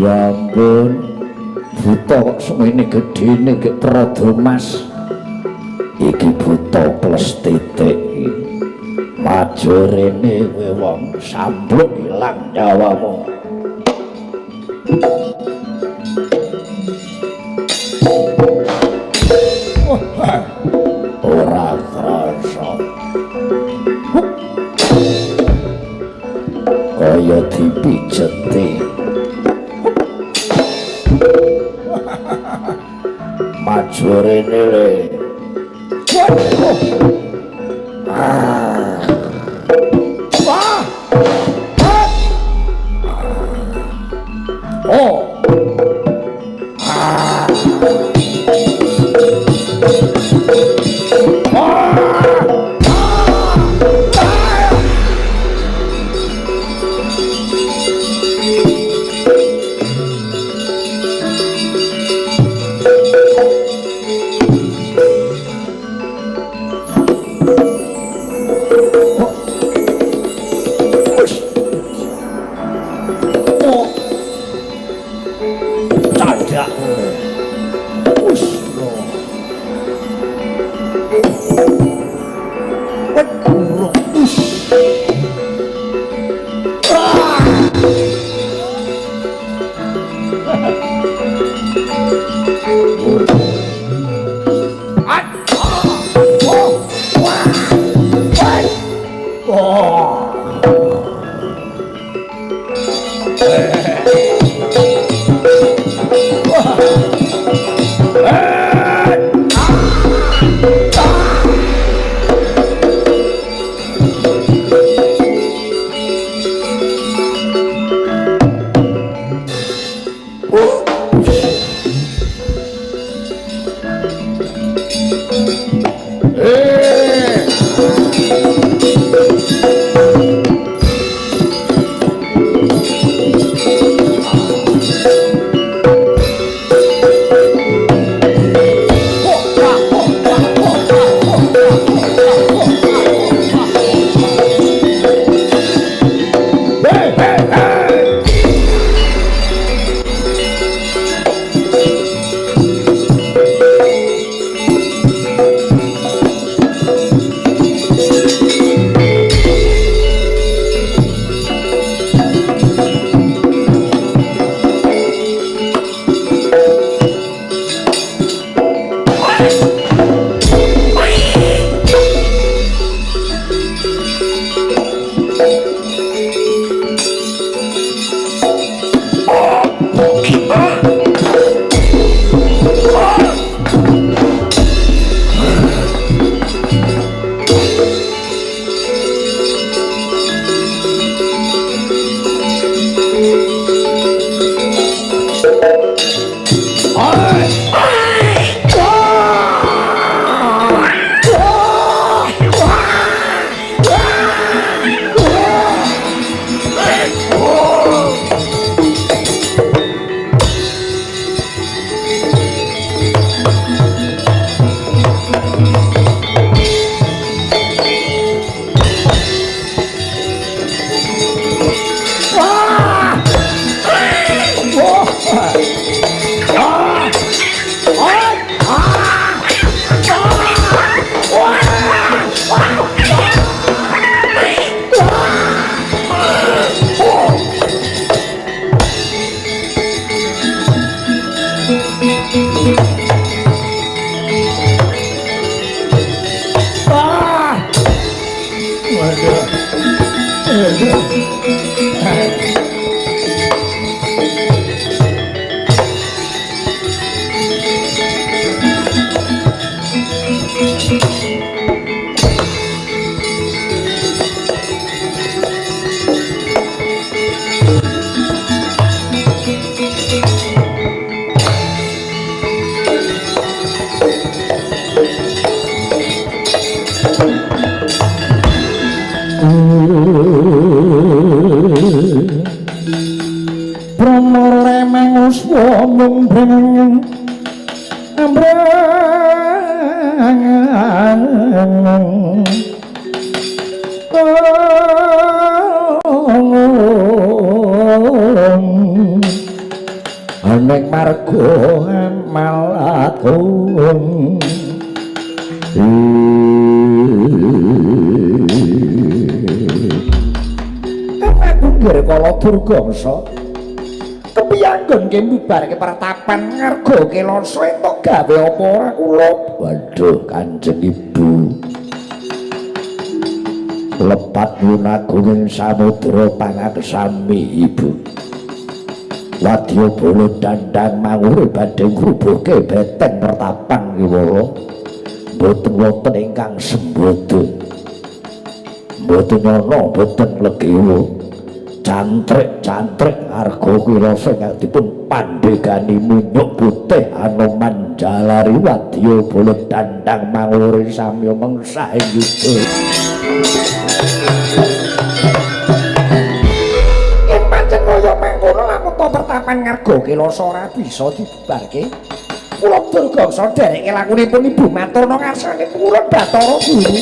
Ya ampun, buta kok semene gedene gek Prada Mas. Iki buta plus titik. Maju rene kowe wong sambluk ilang nyawamu. Ora krasa. Kaya dipijeti. Maju rene le. pinggir kala Durgangsa kepiyanggon nggih mbibarke pertapan ngarga Kilasa entuk gawe apa ora kula. Waduh Kanjeng Ibu, lepat lunagunging samudra pangaksami Ibu. Wadya bala dandang mangure badhe ngrubuhke beteng pertapan kiwala. Mboten wonten ingkang sembodo. Mboten ana boten legewa. Cantrik-cantrik arga Kilasa ingkang dipun pandhegani munyuk putih Anoman jalari wadya bala dandang mangure samya mengsah yuda. Kaya mangkono lamun to pertapan ngarga Kilasa ora bisa dibubarke. Kula Durgangsa dereke lakunipun Ibu maturna ngasane kula Bathara Guru.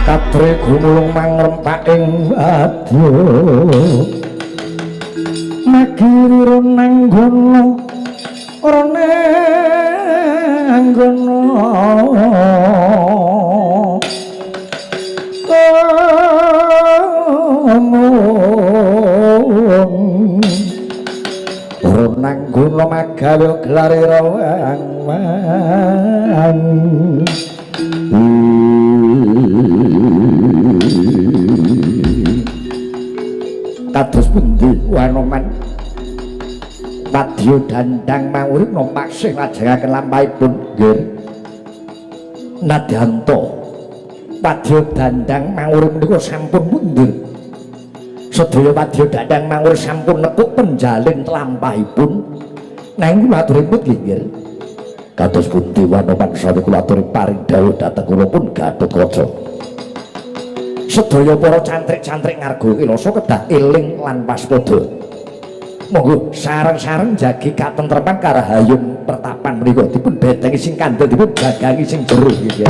Katre gumulung mangrempak ing wadya magiri renanggono renanggono magawe gelare rawang kados pundi Anoman wadya dandang mangurip nompak sing lajengaken lampahipun nggih nadyanto wadya dandang mangurip menika sampun mundur sedaya wadya dandang mangurip sampun nekuk penjalin lampahipun nanging maturipun nggih kados pundi Anoman sami kula aturi paring dawuh dhateng kula pun Gatotkaca. Sedaya para cantrik-cantrik ngarga Kilasa kedah eling lan waspada. Monggo sareng-sareng jagi katentreman karahayun pertapan menika dipun betengi sing kandel dipun jagangi sing jero nggih.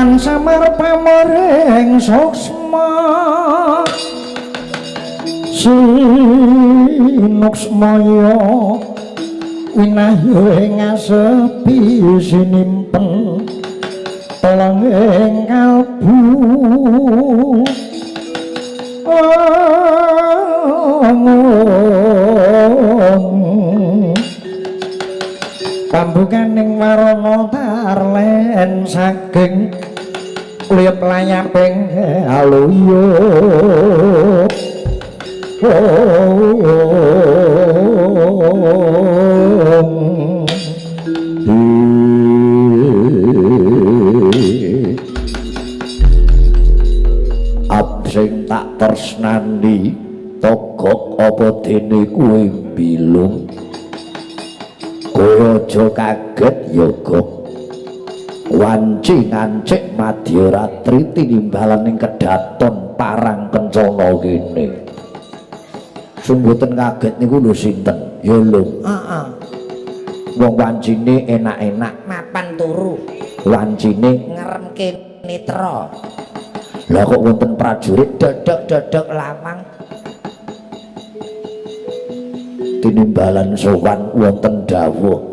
lan samar pamoring suksma sinuksmaya winayu ing asepi sinimpen tolong ing kalbu pambukaning warana tarlen saking liep layaping aluya sing tak tresnani togok apa dene kuwi bilung kowe aja kaget yoga wanci ngancik madya ratri tinimbalan ing kedaton parang kencana kene sumboten kaget niku lho sinten ya lho heeh wong wancine enak-enak mapan turu wancine ngeremke netra. Lah kok wonten prajurit dodok-dodok lamang tinimbalan sowan wonten dawuh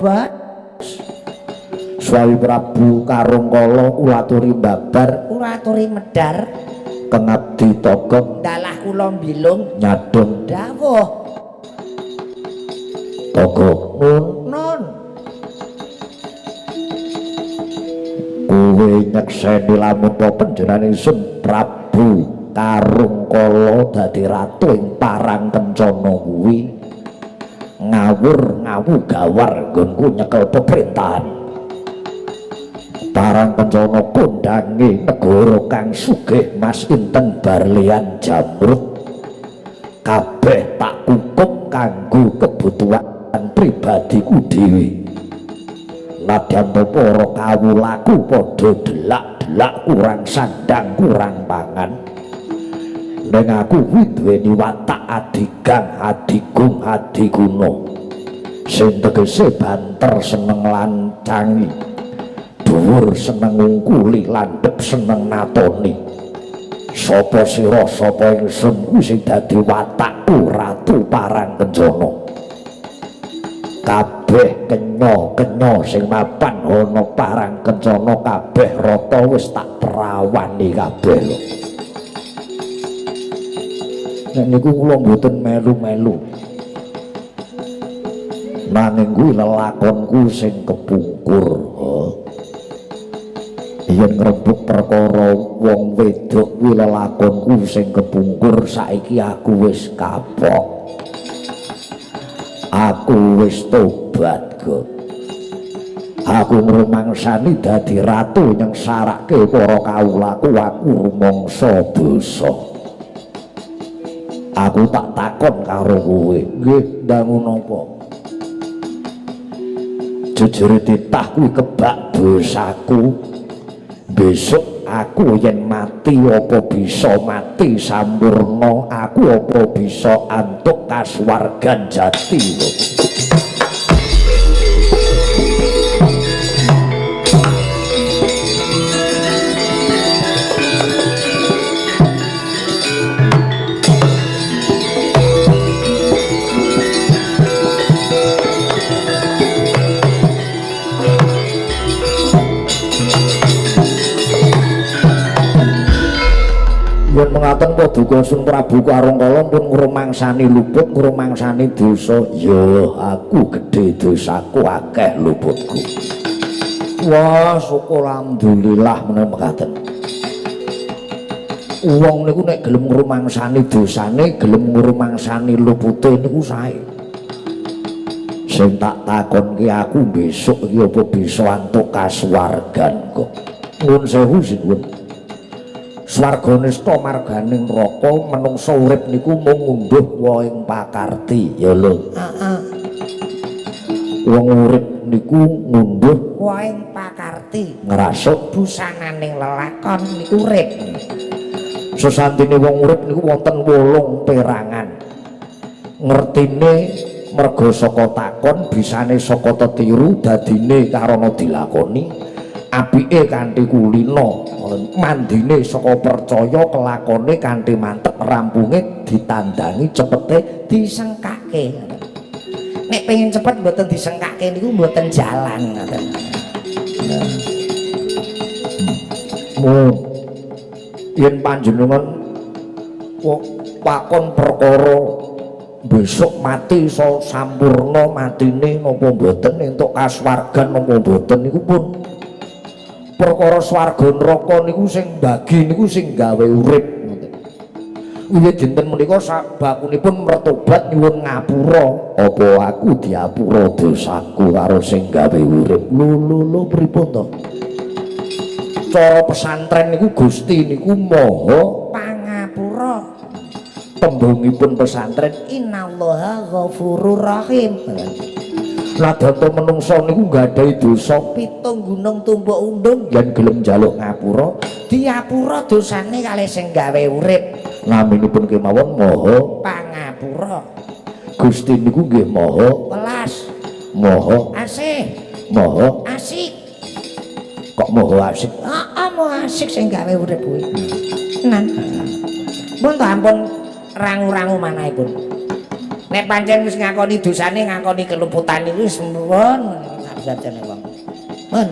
Bos Swawi Prabu Karungkala ulaturi babar ulaturi medar kengabdi togok dalah kula bilung nyadong dawuh togok nun kowe nyekseni lamun panjenengan ingsun Prabu Karungkala dadi ratu ing parang kencana kuwi ngawur ngawu gawar nggonku nyekel pemerintahan parang kencana kondange negara kang sugih Mas Inten Barlian Jamrut kabeh tak kukup kanggo kebutuhan pribadiku dhewe nadyan para kawulaku padha delak-delak kurang sandang kurang pangan ning aku kuwi duweni watak adigang adigung adiguna sing tegese banter seneng lancangi dhuwur seneng ngungkuli landhep seneng natoni sapa sira sapa ingsun kuwi sing dadi watakku ratu parang kencana kabeh kenya sing mapan ana parang kencana kabeh rata wis tak prawani kabeh lho nek niku kula mboten melu-melu nanging kuwi lelakonku sing kepungkur yen ngrebuk perkara wong wedok kuwi lelakonku sing kepungkur saiki aku wis kapok aku wis tobat kok aku ngrumangsani dadi ratu yang sarake para kawulaku aku rumangsa dosa aku tak takon karo kowe nggih dangu napa jujur titah kuwi kebak dosaku besok aku yen mati apa bisa mati sampurna aku apa bisa antuk kasuwargan jati lho yen mengaten Paduka Sun Prabu Karungkala pun ngrumangsani luput ngrumangsani dosa ya aku gedhe dosaku akeh luputku wah syukur alhamdulillah menawi mekaten wong niku nek gelem ngrumangsani dosane gelem ngrumangsani lupute niku sae sing tak takonke aku besok iki apa bisa antuk kasuwargan kok nuwun sewu sinten swarganista marganing neraka menungsa urip niku mung ngunduh wae ing pakarti ya lho heeh wong urip niku ngunduh wae ing pakarti ngrasuk busananing lelakon niku urip sesantine wong urip niku wonten 8 perangan ngertine merga saka takon bisane saka tetiru dadine karana dilakoni apike kanthi kulina mandine saka percaya kelakone kanthi mantep rampunge ditandangi cepete disengkake nek pengen cepet mboten disengkake niku mboten jalan ngoten yen panjenengan pakon perkara besok mati so sampurna matine napa mboten entuk kaswargan napa mboten niku pun perkara swarga neraka niku sing bagi niku sing gawe urip ngoten. Wiwit dinten menika sabakunipun mertobat nyuwun ngapura apa aku diapura dosaku karo sing gawe urip. Lho pripun to? Cara pesantren niku Gusti niku Maha Pangapura. Tembungipun pesantren innallaha ghafurur rahim. Nadyanto menungso niku nggadahi dosa pitung gunung tumpuk undung yen gelem njaluk ngapura diapura dosane kalih sing gawe urip naminipun kemawon Maha Pangapura. Gusti niku nggih Maha welas Maha asih Maha asik kok Maha asik Maha asik sing gawe urip kuwi nan pun ampun rangu-rangu manahipun nek pancen wis ngakoni dosane ngakoni keluputan niku wis mumpun sajane wong. Mun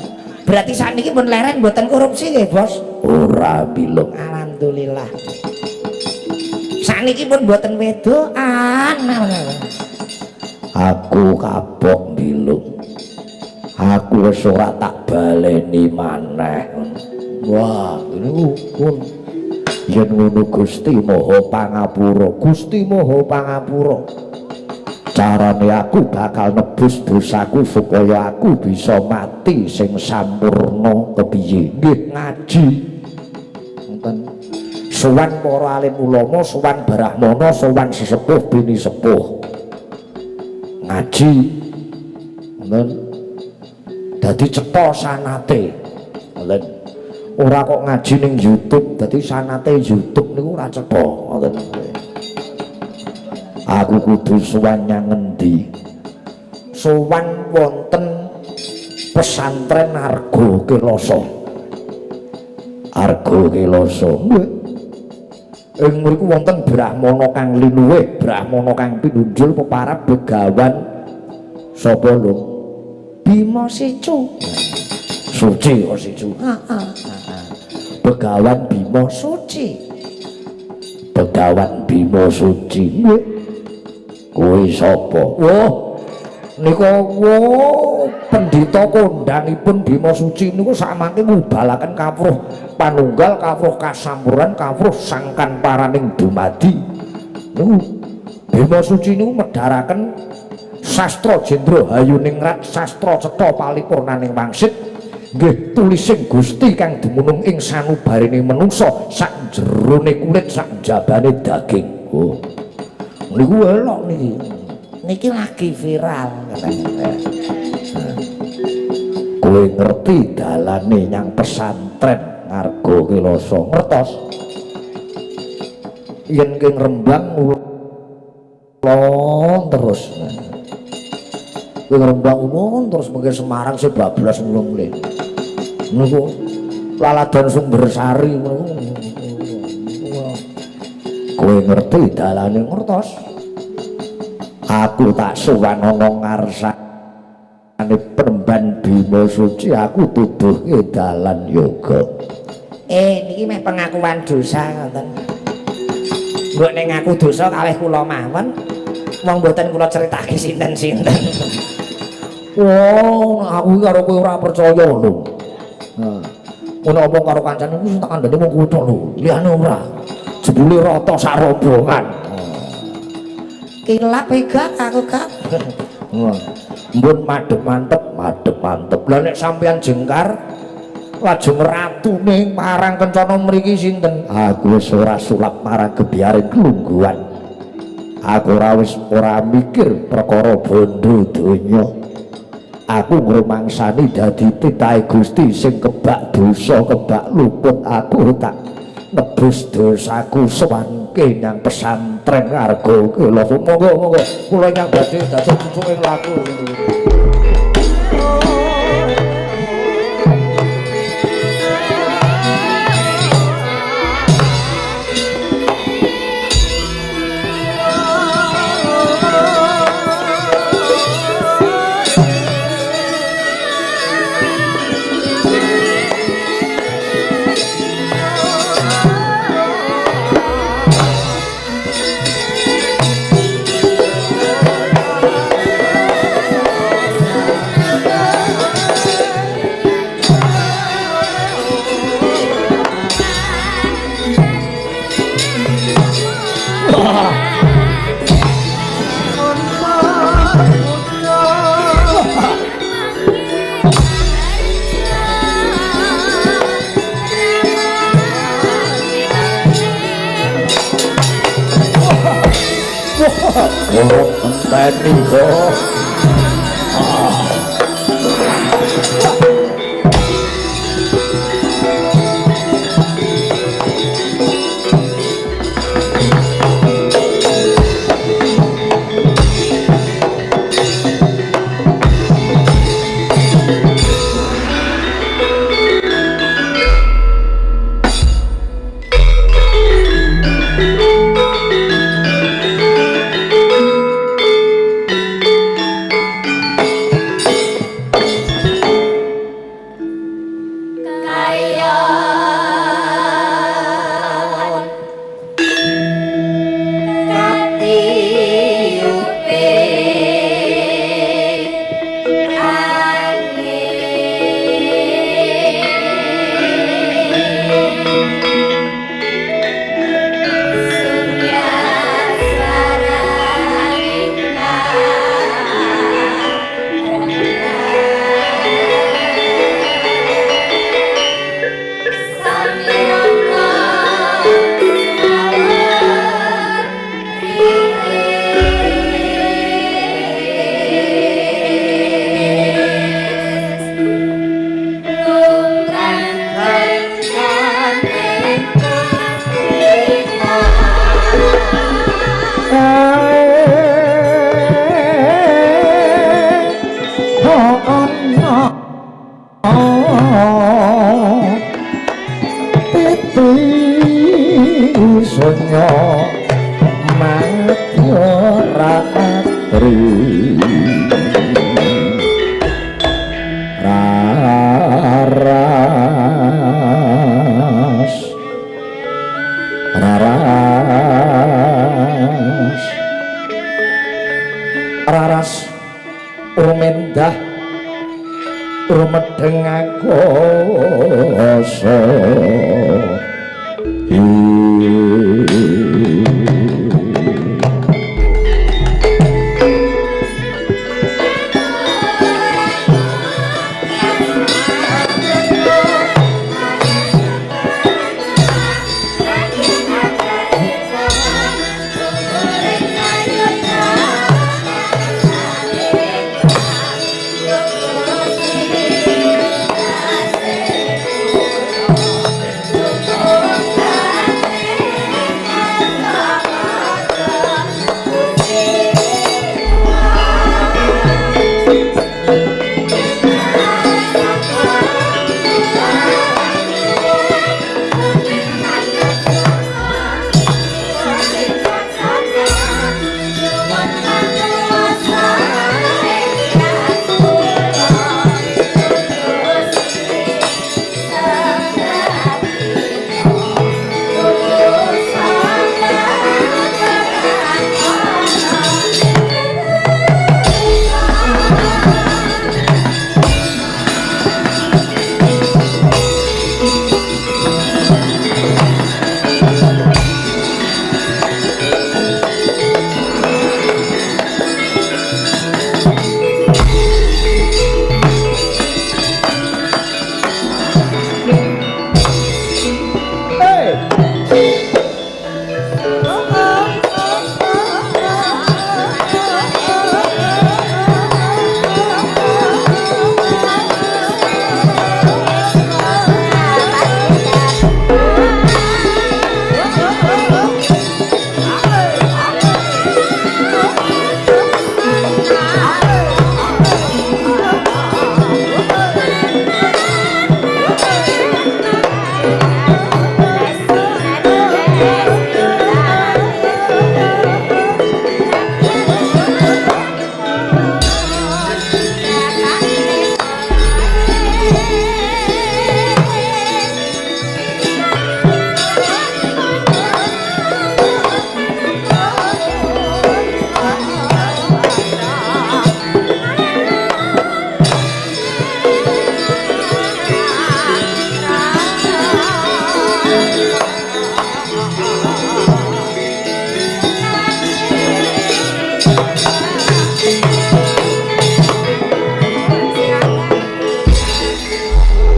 berarti sakniki pun leren mboten korupsi nggih, Bos? Ora bilung. Alhamdulillah. Sakniki pun mboten wedokan. Aku kapok bilung. Aku wis ora tak baleni maneh. Wah, niku pun yen ngono Gusti Maha Pangapura, Gusti Maha Pangapura. Carane aku bakal nebus dosaku supaya aku bisa mati sing sampurna kepiye? Nggih ngaji. Ngoten. Sowan para alim ulama, sowan brahmana, sowan sesepuh bini sepuh. Ngaji. Ngoten. Dadi cetha sanate. Ngoten. Ora kok ngaji ning YouTube, dadi sanate YouTube niku ora cetha. Ngoten. Aku kudu sowan nyang ngendi? Sowan wonten pesantren Arga Kelasa. Arga Kelasa. Nggih. Ing mriku wonten brahmana kang linuwih, brahmana kang pinunjul peparab begawan sapa lho? Bima Sicu. Suci kok Sicu. Heeh. Begawan Bima Suci. Begawan Bima Suci. Nggih. Kuwi sapa? Wah, nika pendhita kondangipun Bima Suci niku sakmangke ngubalaken kawruh panunggal, kawruh kasampuran, kawruh sangkan paraning dumadi. Niku Bima Suci niku medharaken sastra Jendra Hayuningrat, sastra cetha palipurnaning wangsit. Nggih tulising Gusti kang dumunung ing sanubarining manungsa sak jerone kulit, sak jabane daging. Oh. Niku elok niki lagi viral katanya. Kowe ngerti dalane nyang pesantren Arga Kelasa ngertos yen ke Rembang ulon terus ke Rembang ulon terus mengke Semarang sebablas mulai niku laladan Sumbersari kowe ngerti dalane ngertos. Aku tak sowan ana ngarsane Peremban Bima Suci, aku tuduhke dalan yoga. Niki meh pengakuan dosa ngoten. Mbok ning ngaku dosa kalih kula mawon, wong mboten kula critake sinten-sinten. Aku karo kowe ora percaya lho. Ngono omong karo kancane iku tak kandhane wong kuwi tok lho, liyane ora. Jebule rata sak rombongan. Kilap pegak aku kak. Mbun madhep mantep. Lah nek sampean jengkar lajeng ratune marang kencana mriki sinten? Aku wis ora sulap marang kebiaring kelungguhan. Aku ora mikir perkara bondo donya. Aku ngrumangsani dadi titahe Gusti sing kebak dosa, kebak luput. Aku tak nebus dosaku sowanke nyang pesantren Arga Kelasa. Monggo kula nyang badhe dados cucuking laku. ngenteni kok. Raras rumendah rumedeng akoso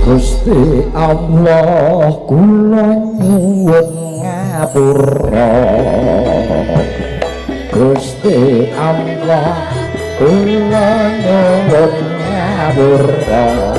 Gusti Allah kula nyuwun ngapura Gusti Allah kula nyuwun ngapura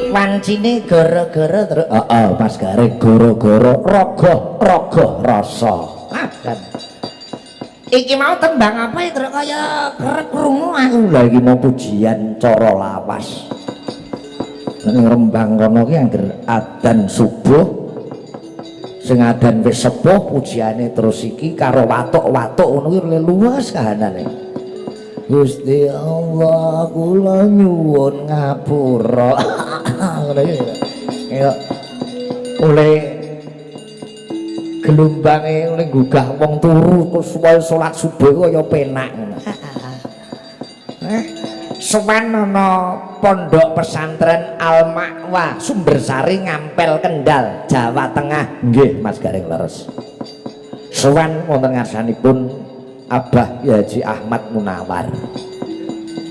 wancine gara-gara terus Mas Garing gara-gara raga rasa. Iki mau tembang apa ya terus kaya kerep krungu aku. Lah iki mau pujian cara lawas. Ning Rembang kono ki angger adzan subuh sing adan wis sepuh pujiane terus iki karo watuk-watuk ngono ki luwes kahanane. Gusti Allah kula nyuwun ngapura. Ngono iki. Ya oleh gelombange oleh gugah wong turu terus salat subuh kaya penak ngono. Sowan ana pondok pesantren Al Ma'wa Sumbersari Ngampel Kendal Jawa Tengah. Nggih Mas Garing leres. Sowan wonten ngarsanipun Abah Haji Ahmad Munawar.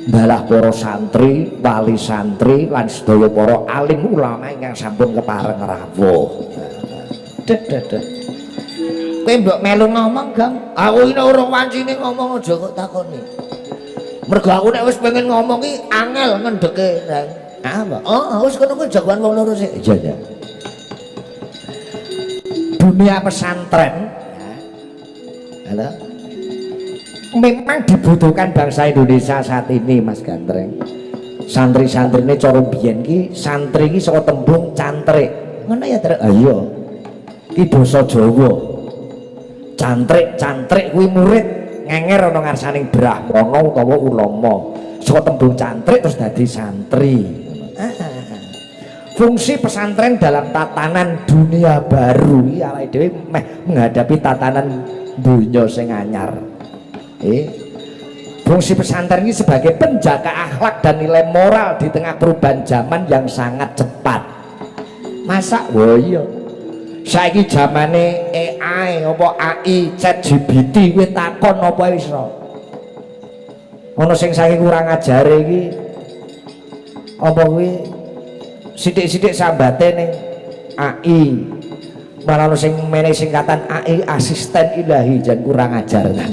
Balah para santri, wali santri lan sedaya para alim ulama ingkang sampun kepareng rawuh. Deh. Kowe mbok melu ngomong, Gang. Aku ini orang wancine ngomong aja kok takoni. Mergo aku nek wis pengen ngomong ki angel ngendheke. Apa? Oh, wis kono kuwi jagoan wong loro sik. Iya. Dunia pesantren. Halo. Memang dibutuhkan bangsa Indonesia saat ini, Mas Gandreng. Santri-santri ini cara biyen ki santri ki saka tembung cantrik. Ngono ya, Trek? Iya. Ki basa Jawa. Cantrik kuwi murid, ngenger ana ngarsaning brahmana utawa ulama saka tembung cantrik terus dadi santri. Fungsi pesantren dalam tatanan dunia baru iki awake dhewe meh menghadapi tatanan dunya sing anyar. Fungsi pesantren ini sebagai penjaga akhlak dan nilai moral di tengah perubahan zaman yang sangat cepat. Masa iya saiki zamane AI apa AI ChatGPT kowe takon apa wis ora. Ana sing saiki kurang ajare iki apa kuwi sithik-sithik sambate ning AI. Malah ana sing meneh singkatan AI asisten ilahi jan kurang ajar kan.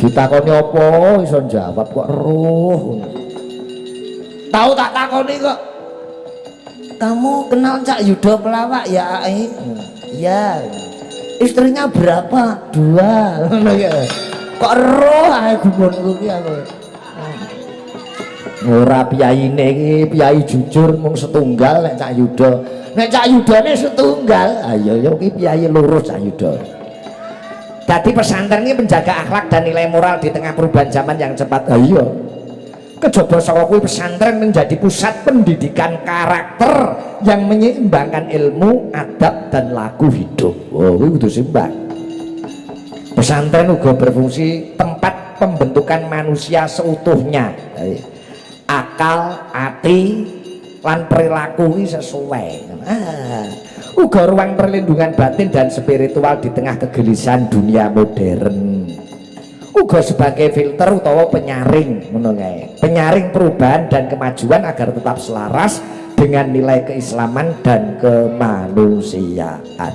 Ditakoni apa iso jawab kok roh. Tahu tak takoni kok. Kamu kenal Cak Yudo pelawak ya AI? Iya. Istrinya berapa? 2. Ngono ya. Kok roh ae gumunku ki aku. Ora piyaine iki piyai jujur mung setunggal nek Cak Yudo. Nek Cak Yudone setunggal, ayo yo iki piyai lurus Cak Yudo. Jadi pesantren ini menjaga akhlak dan nilai moral di tengah perubahan zaman yang cepat. Ayo. Kejaba saka kuwi pesantren menjadi pusat pendidikan karakter yang menyeimbangkan ilmu, adab dan laku hidup. Oh, kuwi kudu seimbang. Pesantren juga berfungsi tempat pembentukan manusia seutuhnya. Akal, hati, lan perilaku ini sesuai. Uga ruang perlindungan batin dan spiritual di tengah kegelisahan dunia modern. Uga sebagai filter utawa penyaring, penyaring perubahan dan kemajuan agar tetap selaras dengan nilai keislaman dan kemanusiaan.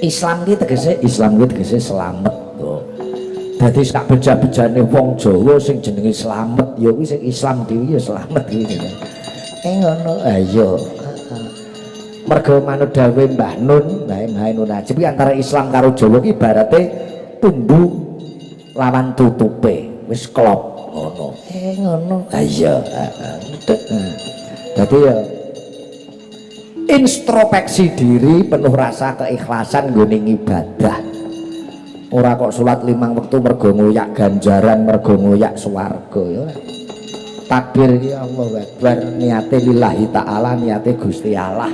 Islam iki tegese selamat. Dadi sak beja-bejane wong Jawa sing jenenge slamet ya kuwi sing Islam dhewe ya slamet iki. Ngono. Ayo. Mergo manut dawuh Mbah Nun, Mbah Nun Najib antara Islam karo Jawa iki ibarate tumbuh lawan tutupe. Wis klop ngono. Ngono. Ayo. Dadi ya introspeksi diri penuh rasa keikhlasan nggone ibadah. Ora kok salat 5 wektu mergo ngoyak ganjaran, mergo ngoyak swarga ya. Takbir iki Allahu Akbar, niate lillahi taala, niate Gusti Allah.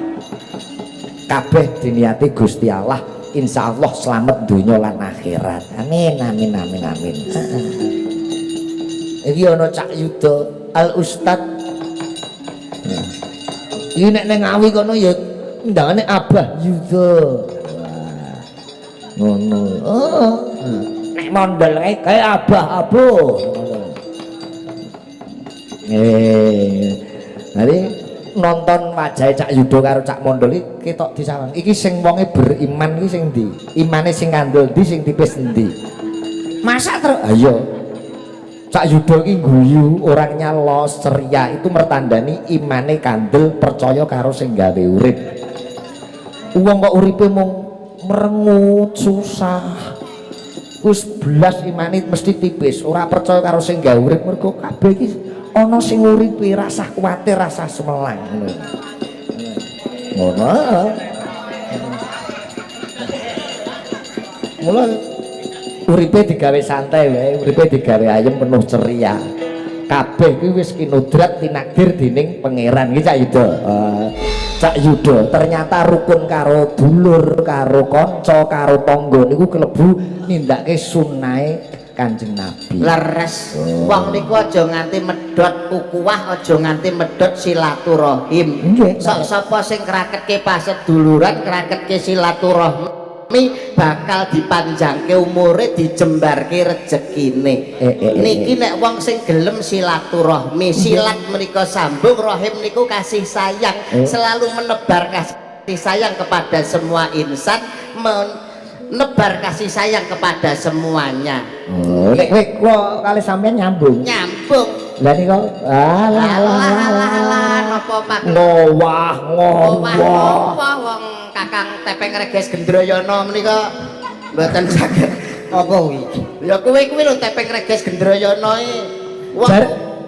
Kabeh diniati Gusti Allah, insyaallah selamat dunya lan akhirat. Amin amin amin amin. Iki ana Cak Yudo Al Ustad. Iki nek ning Ngawi kono ya ndangane Abah Yudo. Ngono. Nek mondel kae Abah Abu. Nanti nonton wajah Cak Yudo karo Cak Mondol iki ketok disawang. Iki sing wonge beriman iki sing ndi? Imane sing kandel ndi sing tipis ndi? Masa terus ayo. Cak Yudo iki guyu, orangnya los, ceria, itu mertandani imane kandel, percaya karo sing gawe urip. Wong kok uripe mung merengut susah wis blas imane mesti tipis ora percaya karo sing gawe urip mergo kabeh iki ana sing uripe rasa kuwatir rasa semelang ngono mula uripe digawe santai wae uripe digawe ayem penuh ceria kabeh kuwi wis kinudrat tinakdir dening pangeran iki Cak Yudo. Cak Yudo ternyata rukun karo dulur karo kanca karo tangga niku kelebu nindakake sunnahe Kanjeng Nabi. Leres wong niku aja nganti medhot ukuwah, aja nganti medhot silaturahim. Sok sapa sing kraketke paseduluran, kraketke silaturahmi bakal dipanjangke umure, dijembarke rezekine. Niki nek wong sing gelem silaturahmi, silat menika sambung, rahim niku kasih sayang, selalu menebar kasih sayang kepada semua insan, menebar kasih sayang kepada semuanya. Nek kowe kali sampean nyambung. Nyambung. Lah niku napa mak ngowah wong Kakang Tepeng Reges Gendrayana menika mboten saged apa kuwi? Ya kuwi lho Tepeng Reges Gendrayana iki.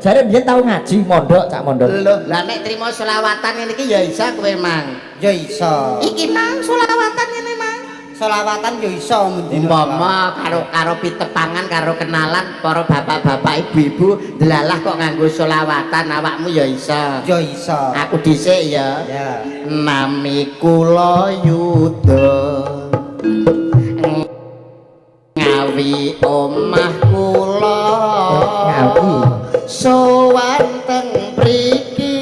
Jare biyen tau ngaji mondok Cak Mondok. Lho, lah nek trimo selawatan ngene iki ya isa kowe mang. Ya iso. Iki mang selawatan ngene mang. selawatan yo iso umpama karo pitepangan karo kenalan para bapak-bapak ibu-ibu delalah kok nganggo selawatan awakmu ya iso. yo iso Aku dhisik ya. ya Nami kula Yuda ngawi omah kula Ngawi. sowan teng mriki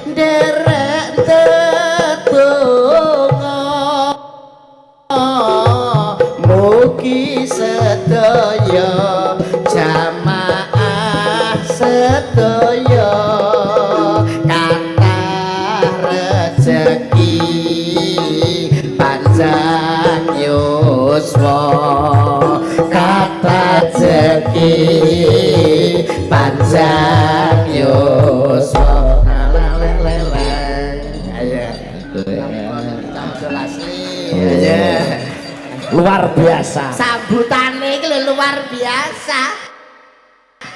nderek tetungga mugi sedaya jamaah sedaya kathah rezeki panjang yuswa kathah rezeki panjang yuswa Luar biasa. sambutane iki lho luar biasa.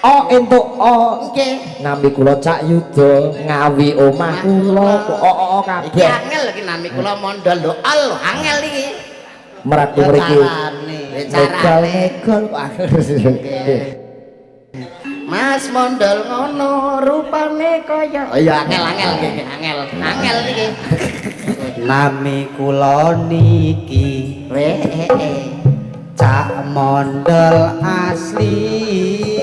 Oh entuk oh Nggih. nami kula Cak Yuda ngawi omah kula oh Iki kabeh. angel iki nami kula mondol lho. Al angel iki. Merat ya mriki. carane Negal-negal. Mas mondol ngono rupane kaya. Oh ya angel iki, angel iki. nami kula niki Cak Mondol asli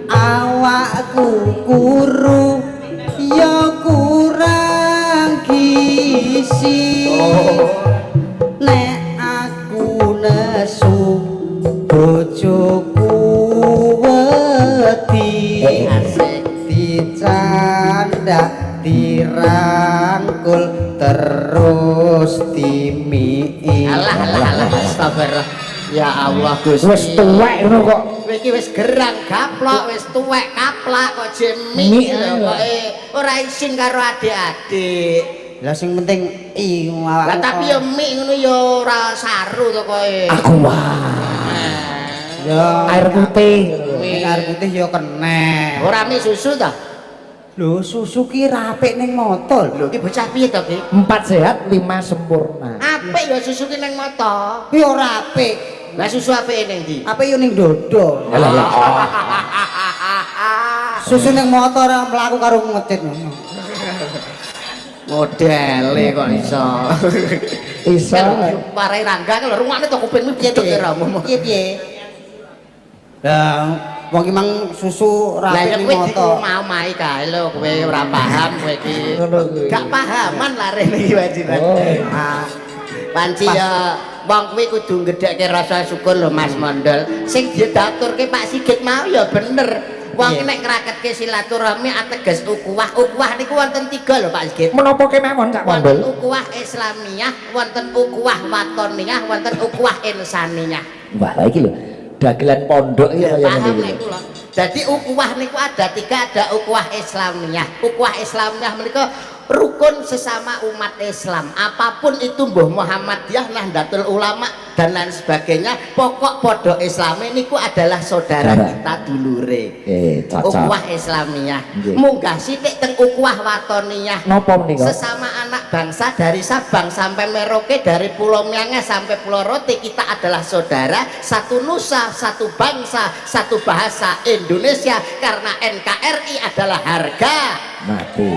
awakku kuru ya kurang gizi nek aku nesu bojoku wedi Asik. dicandak dirangkul terus dimii Alah astagfirullah. Ya Allah Gusti. Wis tuwek ngono kok. Kowe iki wis gerang gaplok, wis tuwek kaplak kok jemi Mik, lho kok ora isin karo adik-adik. lah sing penting Lah tapi ya mik ngono ya ora saru to kowe. Aku wah. ya Air putih. air putih ya kena Ora mik susu to? lho susu ki rapik ning moto Lho iki bocah piye to ki? 4 sehat 5 sempurna. Apik ya susu ki ning mata. ki ora apik Lah susu apike ning ndi? apik yo ning dodo Alah lah. susu ning moto ora mlaku karo ngecit Modele kok iso. Iso. Parai rangga lho rungane to kupingmu piye to kira ngomong. piye lah wong ki mang susu Lah rapik ya ning kowe moto mau-mai kae lho kowe ora paham kowe iki. Ngono kuwi. Gak pahaman larene iki wajiban. Oh. Panci ya wong kuwi kudu gedhekke rasa syukur lho Mas Mondol. Sing didaturke Pak Sigit mau ya bener. Wong nek ngraketke silaturahmi ateges ukuwah. Ukuwah niku wonten 3 lho Pak Sigit. Menapa kemawon Cak Wonten Mondol? ukuwah Islamiyah, wonten ukuwah watoniyah, wonten ukuwah insaniyah. Wah, lah iki lho. Dagelan pondok ya kaya Paham ngene nek iki. kula. Jadi ukuwah niku ada 3, ada ukuwah Islamiyah. Ukuwah Islamiyah menika rukun sesama umat Islam. Apapun itu Mbah Muhammadiyah, Nahdlatul Ulama dan lain sebagainya, pokok podo Islami niku adalah saudara Saudara. kita dulure. Cocok. Ukuwah Islamiyah. Nggih. Munggah sithik teng ukuwah watoniyah. Napa menika? Sesama anak bangsa dari Sabang sampai Merauke, dari Pulau Miangas sampai Pulau Rote, kita adalah saudara, satu nusa, satu bangsa, satu bahasa Indonesia, karena NKRI adalah harga Mati.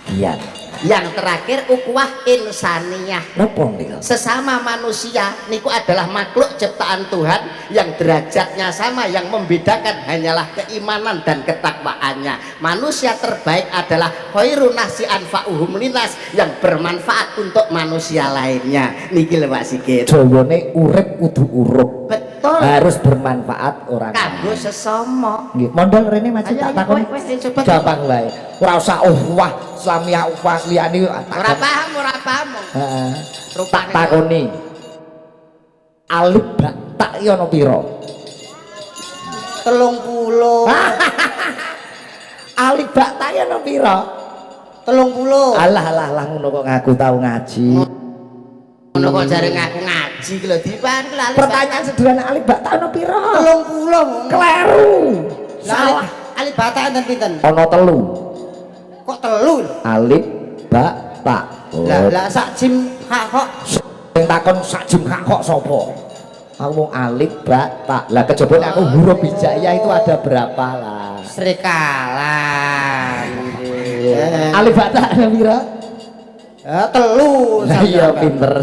Kian. Yang terakhir ukuwah insaniyah. Napa menika? Sesama manusia niku adalah makhluk ciptaan Tuhan yang derajatnya sama, yang membedakan hanyalah keimanan dan ketakwaannya. Manusia terbaik adalah khairun nasi anfa'uhum linas, yang bermanfaat untuk manusia lainnya. Niki lho Pak Sigit. Jawane urip kudu urup. Betul. Harus bermanfaat orang Kanggo lain. sesama. Nggih, mondol rene maju Ayo, tak ayo, takon. kowe, coba. Gampang wae. Ora usah wah Islamiyah wah liyane Ora paham, ora paham. Heeh. Tak Rupane takoni. Alif bak tak ki ana pira? 30 Alif bak tak ki ana pira? 30 Alah ngono kok ngaku tau ngaji. ngono kok jare ngaku ngaji ki lho dipan ki lali. Pertanyaan sederhana alif bak tak ana pira? 30 Kleru. salah alif bata enten pinten Ana 3. kok telu Alif bak tak. lah sak jim hak kok. Sing takon sak jem hak kok sapa? Aku wong alif batak. Lah kejaba aku huruf hijaiyah itu ada berapa lah? Serikalan. Alif batak ada pira? Telu. Nah, iya pinter.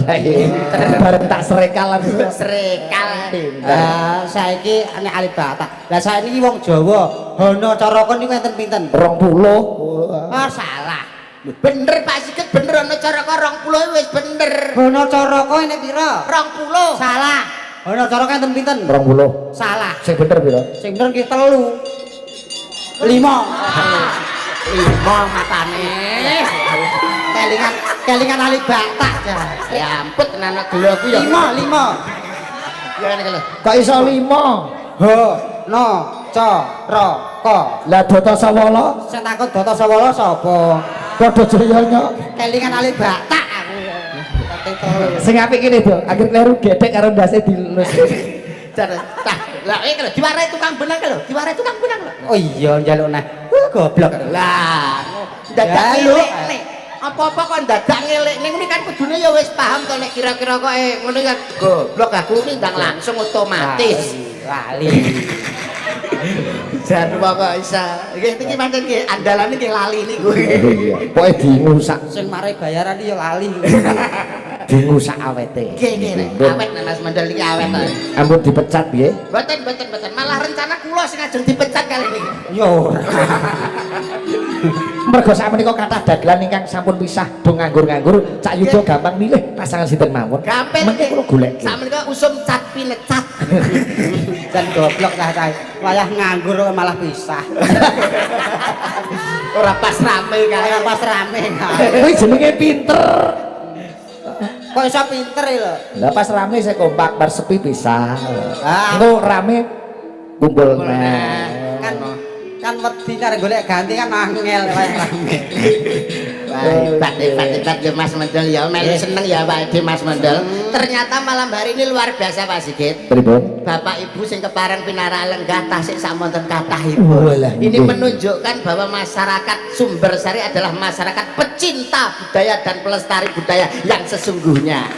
Bareng tak serekalan Srekal. Saiki nek alif batak. Lah saiki wong Jawa, Hana Caraka niku enten pinten? 20. Salah. Bener Pak Sigit, bener ana cara kok 20 wis bener. Hana Caraka enek pira? 20. Salah. Hana Caraka enten pinten? 20. Salah. Sing bener pira? Sing bener ki 3. 5. 5 matane. Kelingan alif batak ja. Ya ampun tenan gelo aku ya. 5. Ya ngene lho. Kok iso 5? Hana Caraka. Lah Data Sawala Sing takon Data Sawala sapa? padha jayanya. Kelingan alif batak aku. Sing apik kene, Bro. Akhir kleru gedek karo ndase dilus. Lah iki lho diwarai tukang benang lho, diwarai tukang benang lho. Oh iya njaluk neh. Goblok. Lah, dadak ngelik nek. Apa-apa kok dadak ngelik ning ngene kan kudune ya wis paham to nek kira-kira kok ngono kan goblok aku ndang langsung otomatis. Lali. Jan kok iso. Iki pancen iki andalane iki lali niku. Iya. Pokoke diusak, Sing mari bayaran ya lali. diusak awete. Nggih, awet nek Mas Mandel iki awet to. Ampun dipecat piye? Mboten, malah rencana kula sing ajeng dipecat kali niki. Yo. Mergo sakmenika kathah dagelan ingkang sampun pisah do nganggur-nganggur, Cak Yuda gampang milih pasangan sinten mawon. Gampil mengke kula golek. Sakmenika usum cat pinecat. Dan goblok lah saya. Wayah nganggur kok malah pisah. Ora pas rame kae. Kayak pas rame. Kuwi jenenge pinter. Kok iso pinter lho. Lah pas rame saya kompak, bar sepi pisah. Ah. Engko rame kumpul neh. Kan wedi arek golek ganti kan angel wayah rame. Wah, hebat ya Mas Mendel ya, melu seneng ya Pak Edi Mas Mendel. Ternyata malam hari ini luar biasa Pak Sigit. Pripun? Bapak Ibu sing kepareng pinara lenggah tasik samonten kathahipun. Walah, Ini nggih. menunjukkan bahwa masyarakat Sumbersari adalah masyarakat pecinta budaya dan pelestari budaya yang sesungguhnya.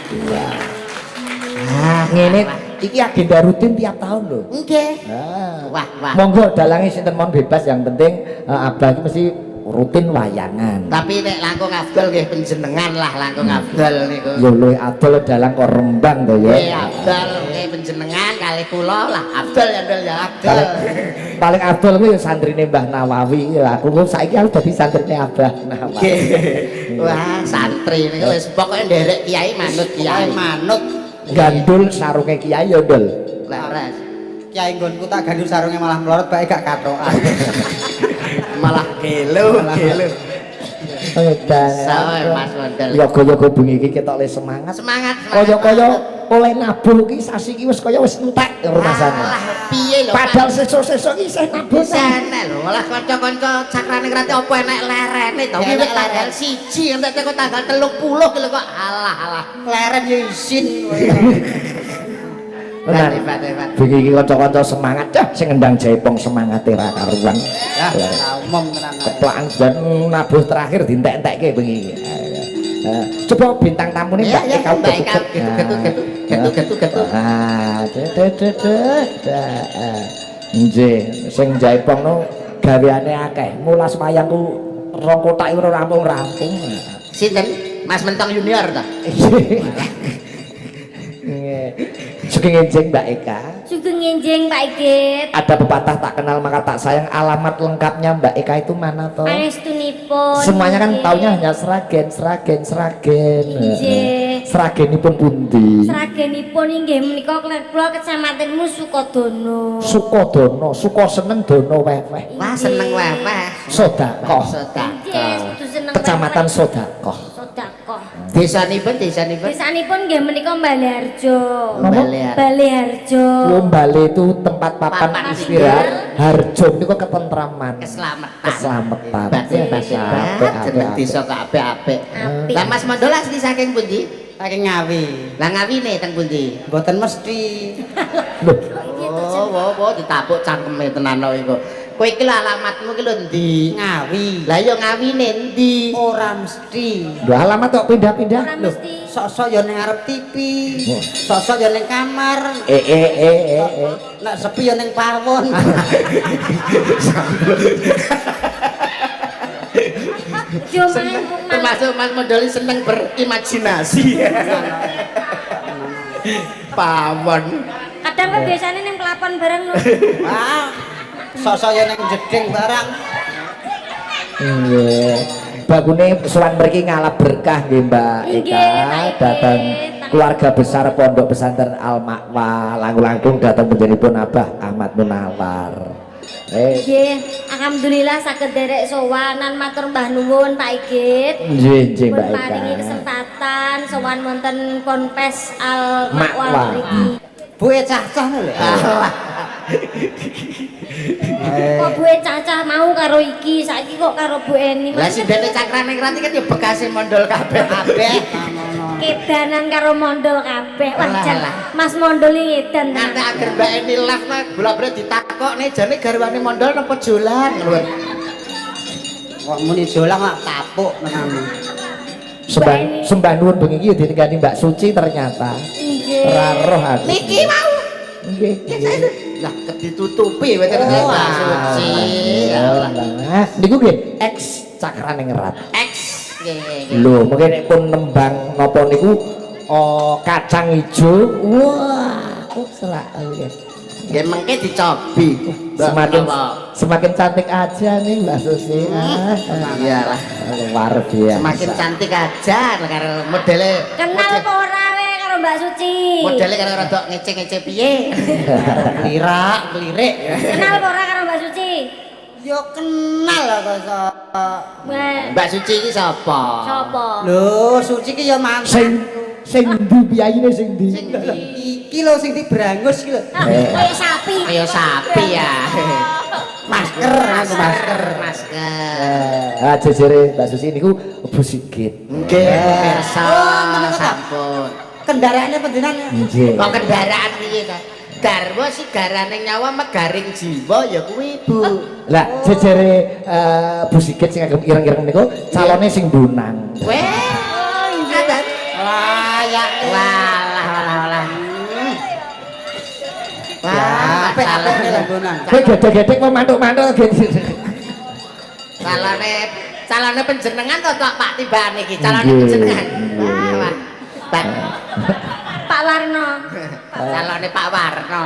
Ah, ngene iki agenda rutin tiap tahun lho. Nggih. Ah. Wah. Monggo dalange sinten mon bebas, yang penting Abah iki mesti rutin wayangan. Tapi nek langkung Abdul nggih panjenengan lah langkung Abdul niku. Ya luwih adol dalang kok Rembang to ya. Nggih Abdul nggih panjenengan kali kula lah Abdul ya Abdul ya Abdul. Paling adol kuwi santrine Mbah Nawawi. Ya aku saiki aku dadi santrine Abah Nawawi. Wah, santri niku wis pokoke nderek kiai manut kiai. Manut. Gandul sarunge kiai ya ndol. Leres. Kiai nggonku tak gandul sarunge malah melorot bae gak katokan. Malah gelo. Sawe Mas Mondel. Yoga-yoga bengi iki ketok le semangat. Semangat. Kaya-kaya oleh nabul iki sasi iki wis kaya wis entek rasane. Alah, piye lho. Padahal sesuk-sesuk iki isih nabul. enek lho, malah kanca-kanca cakrane ngrati apa enek lerene to. Iki wis tanggal 1 entek kok tanggal 30 ki lho kok. Alah. Leren yo isin. Tenan. Hebat. Bengi iki kanca-kanca semangat dah sing ngendang Jaipong semangate ra karuan. Ya, umum tenan. Keplakan jan nabuh terakhir dientek-entekke bengi iki. Coba bintang tamu nih Mbak Eka Mbak Eka getu. Ah, nggih, sing Jaipong no gaweane akeh. Mulas wayangku 2 kotak ora rampung-rampung. Sinten? Mas Mentong Junior ta? Sugeng enjing Mbak Eka. Sugeng enjing Pak Igit. Ada pepatah tak kenal maka tak sayang. Alamat lengkapnya Mbak Eka itu mana toh? Pangestunipun. Semuanya kan Nggih. taunya hanya Sragen. Nggih. Sragenipun pundi? Sragenipun inggih menika kula kecamatanmu Sukodono. Sukodono, Suko seneng dono weweh. Wah, seneng weweh. Sodakoh. Nggih, kudu seneng. Kecamatan Sodakoh. Sodakoh. Desanipun. Desanipun nggih menika Baleharjo. Balear. Baleharjo. Bale itu tempat papan Papan istirahat. Harjo niku ketentraman. Keselamatan. Hebat. Jeneng desa kok apik-apik. Apik. Lah Mas Mondol asli saking pundi? Saking Ngawi. Lah ngawine teng pundi? Mboten mesti. Loh, Oh, ditapuk cangkeme tenan kok iku. Kowe iki lho alamatmu ki lho ndi? Ngawi. Lah ya ngawine ndi? Ora mesti. Lho alamat kok pindah-pindah Ora lho. mesti. Sok-sok ya ning ngarep TV. Sok-sok ya ning kamar. Nek sepi ya ning pawon. Yo main Termasuk Mas Mondoli seneng berimajinasi. Pawon. kadang kan biasanya ning pelapon bareng lho. Ah. Sok-sok ya ning jeding barang. Nggih. Bagune sowan mriki ngalap berkah nggih Mbak Nggih, Eka Pak Ike. datang keluarga besar Pondok Pesantren Al Ma'wa langkung-langkung datang menjadipun Abah Ahmad Munawar. Nggih, alhamdulillah saged derek sowanan matur mbah nuwun Pak Igit. Nggih Pun Mbak Eka. paringi kesempatan sowan wonten Ponpes Al Ma'wa. Ma'wa mriki. Buwe cah-cah lho. Kok buwe cacah mau karo iki, saiki kok karo Bu Eni. Lah sindene cakrane ngrati kan ya bekase mondol kabeh. Kedanan karo mondol kabeh. Wah, Alah, jan alah. Mas mondol iki edan Nganti tenan. akhir Mbak Eni live mah bola-bola ditakokne jane garwane mondol napa jolan lho. Kok muni jolang lak kapuk tenan. Sembah nuwun bengi iki ditinggali Mbak Suci ternyata. Nggih. Ora roh aku. Niki mau Nggih. lah ditutupi wae ternyata Mbak Suci. Nah, niku nggih ex cakrane ngerat. X nggih. Lho, mungkin nek pun nembang napa niku kacang ijo. Wah, kok selak nggih. Nggih mengke dicobi. Semakin cantik aja nih Mbak Susi. Iyalah. Luar biasa. Semakin cantik aja karo modele. Kenal apa ora we karo Mbak Suci? Modele karo rada ngece-ngece piye? Lirik. Kenal apa ora karo Mbak Suci? Yo kenal kok sok. Mbak Suci iki sapa? Sapa? Lho, Suci ki ya mantan. Sing ndi piyayine sing ndi? Sing ndi? Iki lho sing dibrangus ki lho. Ah, Kayak sapi. Kaya sapi ya. Masker, aku masker. Ah jejere Mbak Susi niku Bu Sigit. Nggih, pirsa Oh, sampun. Kendaraannya pendinan ya. Nggih. Kok kendaraan piye ta? Garwa sigarane nyawa megaring jiwa ya kuwi Bu. Lah jejere Bu Sigit sing agem ireng-ireng niku calone sing Bonang. Weh. Ngaten. Layak. Walah. Wah, apik-apik nih langgonan. Kowe gedhe-gedhe kok mantuk-mantuk gitu. Calone penjenengan to kok Pak Timbane iki calone Nggih. penjenengan. Wah. Pak Warno. Calone Pak Warno.